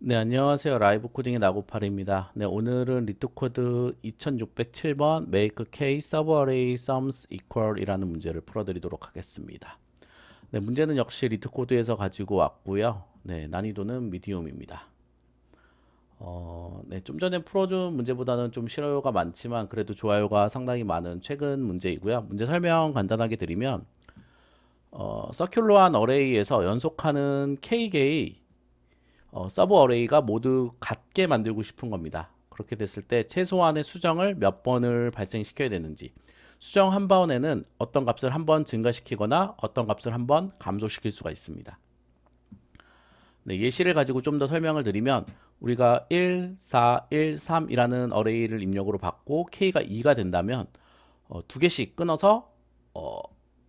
네, 안녕하세요. 라이브 코딩의 나고팔입니다. 네, 오늘은 리트코드 2607번 make k sub array sums equal 이라는 문제를 풀어드리도록 하겠습니다. 네, 문제는 역시 리트코드에서 가지고 왔고요. 네, 난이도는 미디움입니다. 네, 좀 전에 풀어준 문제보다는 좀 싫어요가 많지만 그래도 좋아요가 상당히 많은 최근 문제이고요. 문제 설명 간단하게 드리면 서큘러한 어레이에서 연속하는 k개의 서브 어레이가 모두 같게 만들고 싶은 겁니다. 그렇게 됐을 때 최소한의 수정을 몇 번을 발생시켜야 되는지, 수정 한 번에는 어떤 값을 한 번 증가시키거나 어떤 값을 한 번 감소시킬 수가 있습니다. 네, 예시를 가지고 좀 더 설명을 드리면 우리가 1, 4, 1, 3이라는 어레이를 입력으로 받고 k가 2가 된다면 두 개씩 끊어서 어,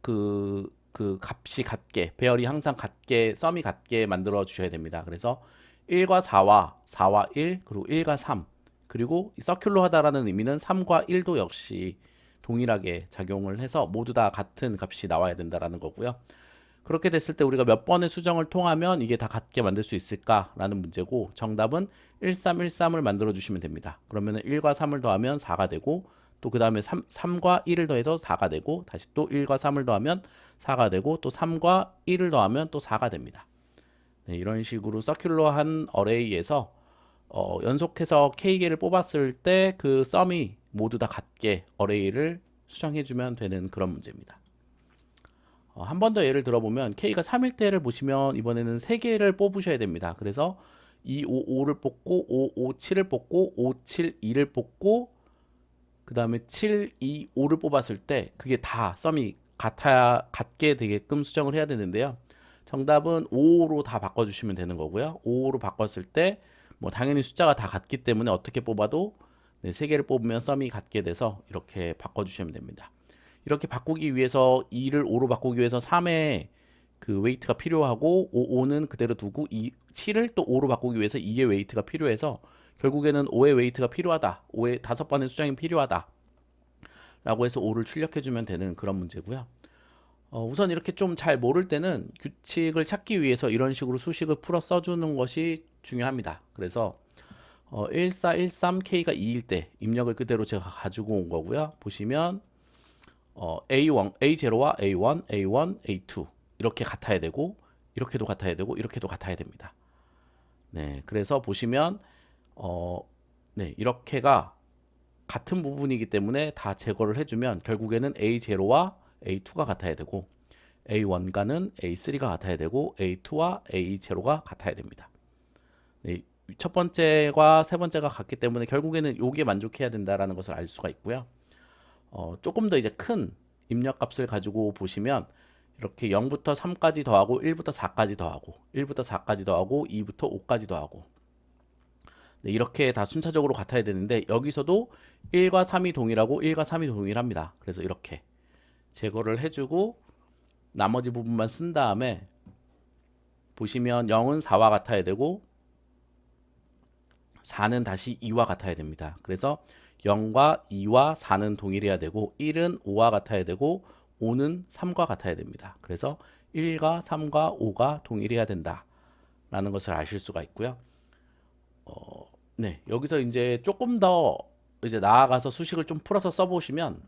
그 값이 같게, 배열이 항상 같게, 썸이 같게 만들어 주셔야 됩니다. 그래서 1과 4와 1, 그리고 1과 3, 그리고 서큘러 하다라는 의미는 3과 1도 역시 동일하게 작용을 해서 모두 다 같은 값이 나와야 된다라는 거고요. 그렇게 됐을 때 우리가 몇 번의 수정을 통하면 이게 다 같게 만들 수 있을까라는 문제고, 정답은 1313을 만들어 주시면 됩니다. 그러면 1과 3을 더하면 4가 되고, 또 그 다음에 3과 1을 더해서 4가 되고, 다시 또 1과 3을 더하면 4가 되고, 또 3과 1을 더하면 또 4가 됩니다. 네, 이런 식으로 서큘러한 어레이에서 연속해서 k개를 뽑았을 때 그 썸이 모두 다 같게 어레이를 수정해주면 되는 그런 문제입니다. 한 번 더 예를 들어보면 k가 3일 때를 보시면 이번에는 3개를 뽑으셔야 됩니다. 그래서 2, 5, 5를 뽑고 5, 5, 7을 뽑고 5, 7, 2를 뽑고 그 다음에 7, 2, 5를 뽑았을 때 그게 다 썸이 같게 되게끔 수정을 해야 되는데요. 정답은 5로 다 바꿔주시면 되는 거고요. 5로 바꿨을 때 뭐 당연히 숫자가 다 같기 때문에 어떻게 뽑아도 네, 3개를 뽑으면 썸이 같게 돼서 이렇게 바꿔주시면 됩니다. 이렇게 바꾸기 위해서 2를 5로 바꾸기 위해서 3의 그 웨이트가 필요하고 5는 그대로 두고 7을 또 5로 바꾸기 위해서 2의 웨이트가 필요해서 결국에는 5의 웨이트가 필요하다. 5의 5번의 수정이 필요하다. 라고 해서 5를 출력해주면 되는 그런 문제고요. 우선 이렇게 좀 잘 모를 때는 규칙을 찾기 위해서 이런 식으로 수식을 풀어 써주는 것이 중요합니다. 그래서 1413K가 2일 때 입력을 그대로 제가 가지고 온 거고요. 보시면 A1, A0와 A1, A1, A2 이렇게 같아야 되고 이렇게도 같아야 되고 이렇게도 같아야 됩니다. 네, 그래서 보시면 네, 이렇게가 같은 부분이기 때문에 다 제거를 해주면 결국에는 A0와 A2가 같아야 되고 A1과는 A3가 같아야 되고 A2와 A0가 같아야 됩니다. 네, 첫 번째와 세 번째가 같기 때문에 결국에는 여기에 만족해야 된다라는 것을 알 수가 있고요. 조금 더 이제 큰 입력값을 가지고 보시면 이렇게 0부터 3까지 더하고 1부터 4까지 더하고 1부터 4까지 더하고 2부터 5까지 더하고 네, 이렇게 다 순차적으로 같아야 되는데 여기서도 1과 3이 동일하고 1과 3이 동일합니다. 그래서 이렇게 제거를 해주고 나머지 부분만 쓴 다음에 보시면 0은 4와 같아야 되고 4는 다시 2와 같아야 됩니다. 그래서 0과 2와 4는 동일해야 되고 1은 5와 같아야 되고 5는 3과 같아야 됩니다. 그래서 1과 3과 5가 동일해야 된다 라는 것을 아실 수가 있고요. 네, 여기서 이제 조금 더 이제 나아가서 수식을 좀 풀어서 써보시면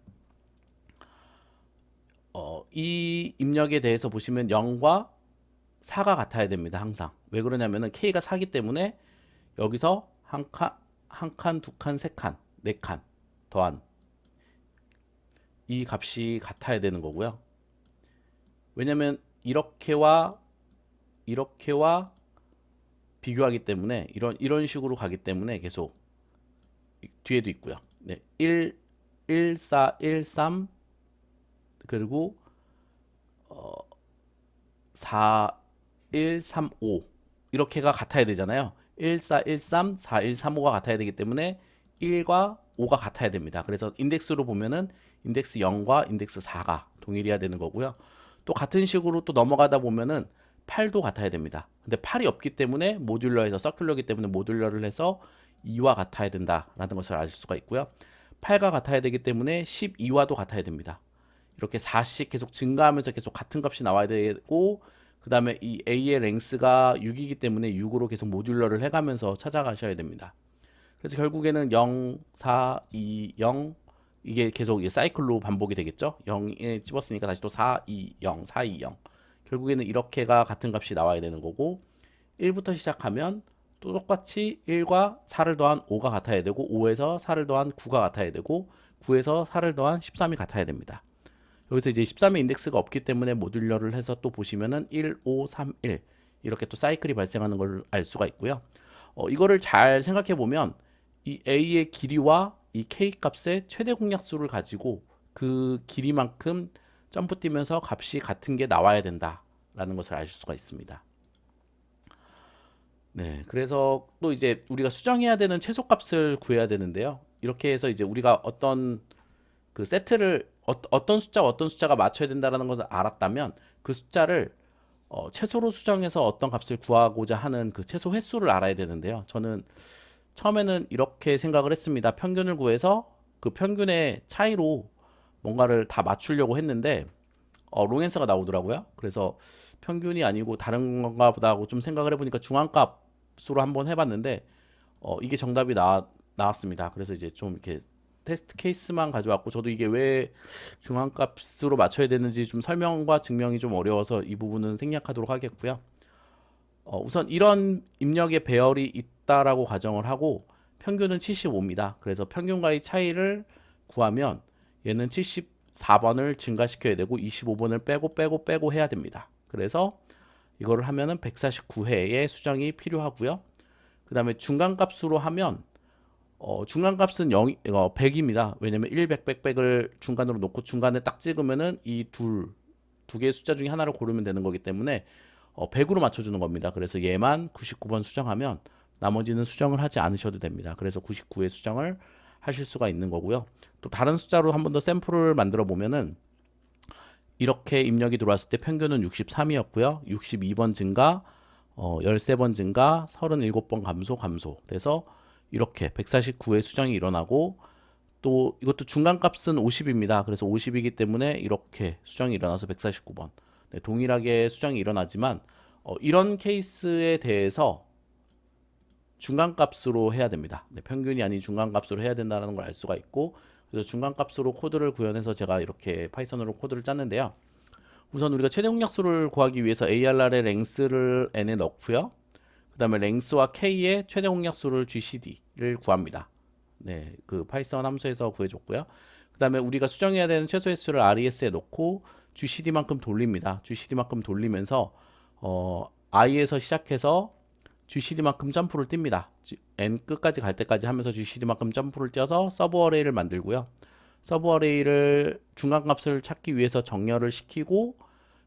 이 입력에 대해서 보시면 0과 4가 같아야 됩니다. 항상. 왜 그러냐면은 K가 4기 때문에 여기서 한 칸, 두 칸, 세 칸, 네 칸 더한 이 값이 같아야 되는 거고요. 왜냐면 이렇게와 비교하기 때문에 이런 식으로 가기 때문에 계속 뒤에도 있고요. 네, 1, 1, 4, 1, 3 그리고 4, 1, 3, 5 이렇게가 같아야 되잖아요. 1, 4, 1, 3, 4, 1, 3, 5가 같아야 되기 때문에 1과 5가 같아야 됩니다. 그래서 인덱스로 보면은 인덱스 0과 인덱스 4가 동일해야 되는 거고요. 또 같은 식으로 또 넘어가다 보면은 8도 같아야 됩니다. 근데 8이 없기 때문에 모듈러에서 서큘러기 때문에 모듈러를 해서 2와 같아야 된다라는 것을 알 수가 있고요. 8과 같아야 되기 때문에 12와도 같아야 됩니다. 이렇게 4씩 계속 증가하면서 계속 같은 값이 나와야 되고 그 다음에 이 A의 랭스가 6이기 때문에 6으로 계속 모듈러를 해가면서 찾아가셔야 됩니다. 그래서 결국에는 0, 4, 2, 0 이게 계속 이 사이클로 반복이 되겠죠. 0에 집었으니까 다시 또 4, 2, 0, 4, 2, 0 결국에는 이렇게가 같은 값이 나와야 되는 거고 1부터 시작하면 또 똑같이 1과 4를 더한 5가 같아야 되고 5에서 4를 더한 9가 같아야 되고 9에서 4를 더한 13이 같아야 됩니다. 여기서 이제 13의 인덱스가 없기 때문에 모듈러를 해서 또 보시면은 1, 5, 3, 1 이렇게 또 사이클이 발생하는 걸 알 수가 있고요. 이거를 잘 생각해 보면 이 A의 길이와 이 K 값의 최대 공약수를 가지고 그 길이만큼 점프 뛰면서 값이 같은 게 나와야 된다라는 것을 아실 수가 있습니다. 네, 그래서 또 이제 우리가 수정해야 되는 최소값을 구해야 되는데요. 이렇게 해서 이제 우리가 어떤 그 세트를 어떤 숫자와 어떤 숫자가 맞춰야 된다는 것을 알았다면 그 숫자를 최소로 수정해서 어떤 값을 구하고자 하는 그 최소 횟수를 알아야 되는데요. 저는 처음에는 이렇게 생각을 했습니다. 평균을 구해서 그 평균의 차이로 뭔가를 다 맞추려고 했는데 롱앤서가 나오더라고요. 그래서 평균이 아니고 다른 건가 보다 하고 좀 생각을 해보니까 중앙값으로 한번 해봤는데 이게 정답이 나왔습니다. 그래서 이제 좀 이렇게 테스트 케이스만 가져왔고 저도 이게 왜 중앙값으로 맞춰야 되는지 좀 설명과 증명이 좀 어려워서 이 부분은 생략하도록 하겠고요. 우선 이런 입력의 배열이 있다라고 가정을 하고 평균은 75입니다. 그래서 평균과의 차이를 구하면 얘는 74번을 증가시켜야 되고 25번을 빼고 해야 됩니다. 그래서 이거를 하면은 149회의 수정이 필요하고요. 그 다음에 중간값으로 하면 중간값은 100입니다. 왜냐면 1, 100, 100을 중간으로 놓고 중간에 딱 찍으면은 이 두 개의 숫자 중에 하나를 고르면 되는 거기 때문에 100으로 맞춰주는 겁니다. 그래서 얘만 99번 수정하면 나머지는 수정을 하지 않으셔도 됩니다. 그래서 99의 수정을 하실 수가 있는 거고요. 또 다른 숫자로 한 번 더 샘플을 만들어 보면은 이렇게 입력이 들어왔을 때 평균은 63이었고요. 62번 증가, 13번 증가, 37번 감소 돼서 이렇게 149의 수정이 일어나고 또 이것도 중간값은 50입니다. 그래서 50이기 때문에 이렇게 수정이 일어나서 149번. 네, 동일하게 수정이 일어나지만 이런 케이스에 대해서 중간값으로 해야 됩니다. 네, 평균이 아닌 중간값으로 해야 된다는 걸 알 수가 있고 그래서 중간값으로 코드를 구현해서 제가 이렇게 파이썬으로 코드를 짰는데요. 우선 우리가 최대 공약수를 구하기 위해서 ARR의 랭스를 n에 넣고요. 그 다음에 랭스와 k의 최대 공약수를 GCD를 구합니다. 네, 그 파이썬 함수에서 구해줬고요. 그 다음에 우리가 수정해야 되는 최소 횟수를 RES에 넣고 GCD만큼 돌립니다. GCD만큼 돌리면서 i에서 시작해서 GCD만큼 점프를 띱니다. n 끝까지 갈 때까지 하면서 GCD만큼 점프를 띄어서 서브 어레이를 만들고요. 서브 어레이를 중간값을 찾기 위해서 정렬을 시키고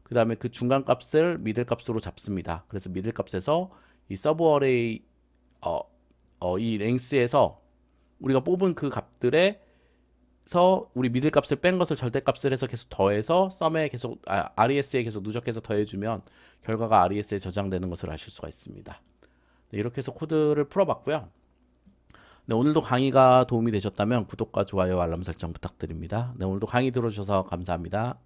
그 다음에 그 중간값을 미들값으로 잡습니다. 그래서 미들값에서 이 서브 어레이 이 랭스에서 우리가 뽑은 그 값들에서 우리 미들값을 뺀 것을 절대값을 해서 계속 더해서 썸에 계속 RES에 계속 누적해서 더해주면 결과가 RES에 저장되는 것을 아실 수가 있습니다. 네, 이렇게 해서 코드를 풀어봤고요. 네, 오늘도 강의가 도움이 되셨다면 구독과 좋아요, 알람 설정 부탁드립니다. 네, 오늘도 강의 들어주셔서 감사합니다.